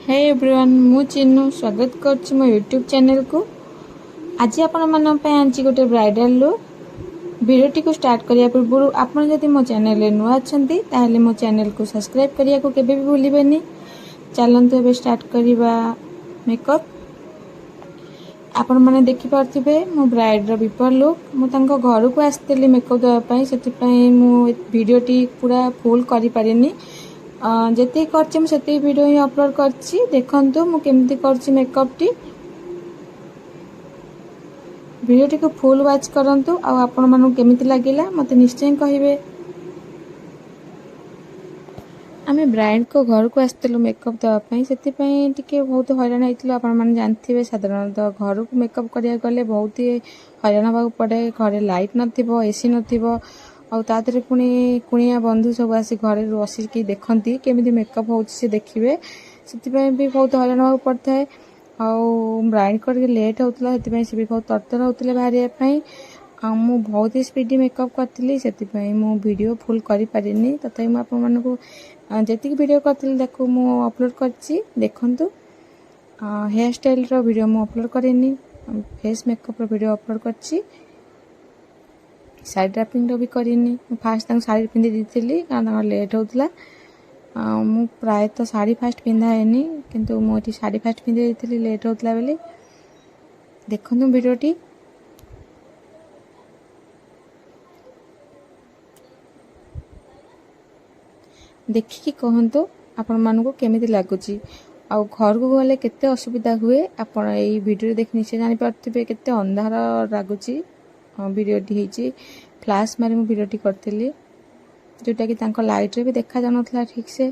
Hey everyone मु चिन्नु स्वागत करछि मो यूट्यूब चैनल को। आज आपण मन पे आंची गोटे ब्राइडल लुक वीडियो को स्टार्ट करिया पूर्व आपण जदि मो चैनल रे नुआ अछंती ताहले मो चैनल को सब्सक्राइब करिया को केबे भी भूलिबेनी। चलंतु एबे स्टार्ट करिबा मेकअप। आपण माने देखि पारथिबे मो ब्राइड रो बिफोर लुक मु तांको घर को आस्तेली मेकअप देवा पई सेति पई मु वीडियो टी पूरा फुल करि पारेनी। जति करछि मु सेति वीडियो ही अपलोड करछि। देखंतु मु केमति करछि मेकअप टी। वीडियो टी को फुल वॉच करंतु आ आपण मानु केमति लागिला मते निश्चय कहिबे। आमे ब्राइड को घर को आस्तेलु मेकअप देवा पई सेति पई टिके बहुत हैरान हेतिलो। आपण माने जानथिबे साधारणतः घर को मेकअप करिया गले बहुत ही हैरान होबा पड़े। घरे लाइट नथिबो, एसी नथिबो आ तादरे पुणी कुणिया बंधु सब आसी घरे बसिकी देखंती केमिति मेकअप होछि से देखिबे। सेति पई भी बहुत हैरान होबा पड़ता है। आ ब्राइड को लेट होतला सेति पई से भी बहुत तरतर होतले बाहरिया पई। मु बहुत ही स्पीडी मेकअप करथिली सेति पई मु वीडियो फुल करि पारिनी। तथापि मु आपन मन को जेतिक वीडियो करथिली देखो मु अपलोड करछि देखंतु। हेयर स्टाइल रो वीडियो मु अपलोड करेनी, फेस मेकअप रो वीडियो अपलोड करछि, साइड ड्रापिंग रो भी करिनी। फास्ट तंग साड़ी पिंदी दिथिली कारण लेट होतला। मु प्राय तो साड़ी फास्ट पिंदा हेनी किंतु मु एटी साड़ी फास्ट पिंदी दिथिली लेट होतला बेली। देखंतु वीडियो टी। देखिकी कहंतु आपण मानको को केमिति लागुची आ घर को गले केते असुविधा हुए आपण एई वीडियो देख निश्चय जानि पारथिबे केते अंधार लागुची। वीडियो टी हेची फ्लैश मारी मु वीडियो टी करथिली जोटा कि तांको लाइट रे भी देखा जानथला ठीक से।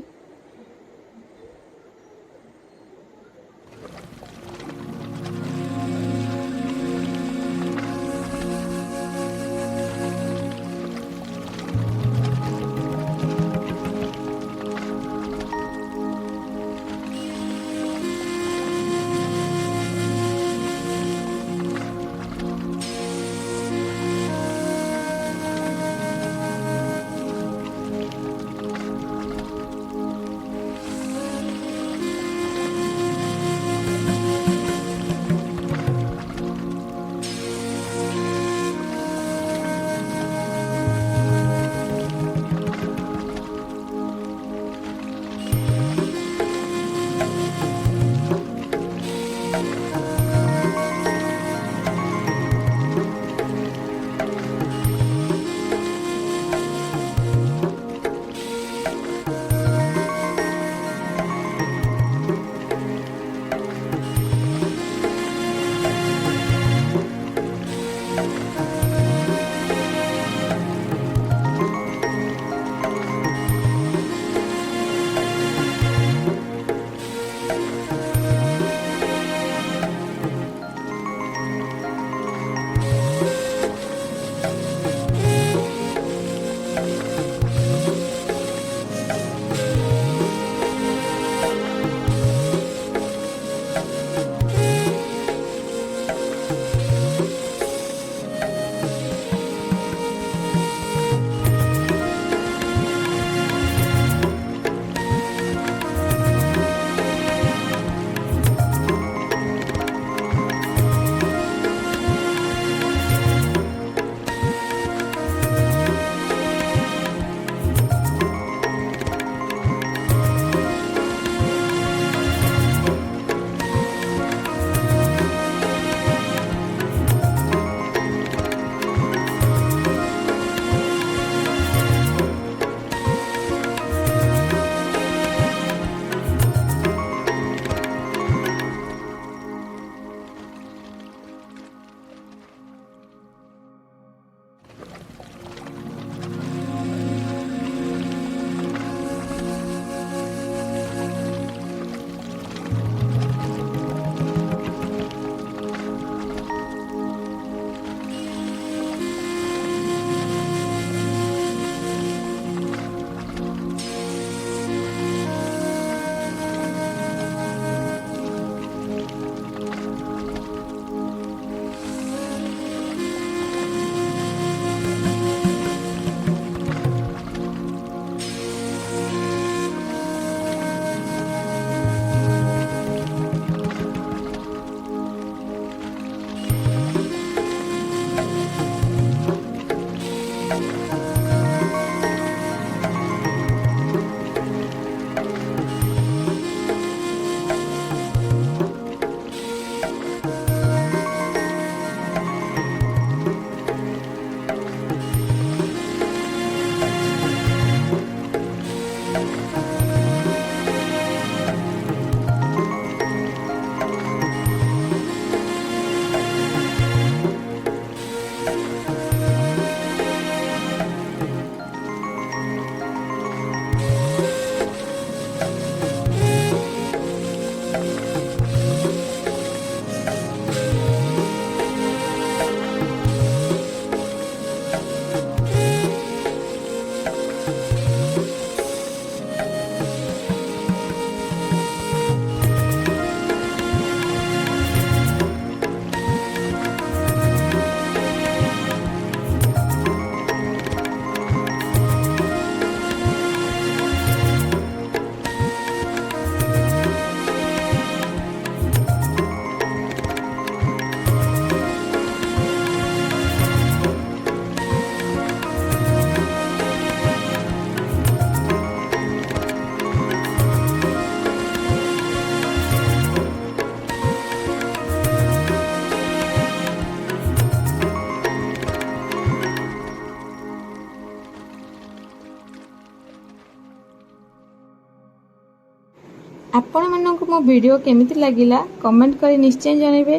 आपण मानक मो वीडियो केमिति लागिला कमेंट करी निश्चय जनइबे।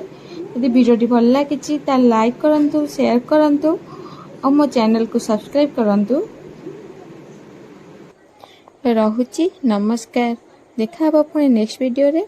यदि वीडियोटी भल लागिछि ता लाइक करंतु, शेयर करंतु और मो चैनल को सब्सक्राइब करंतु। रहुछि नमस्कार। देखा पुणी नेक्स्ट वीडियो रे।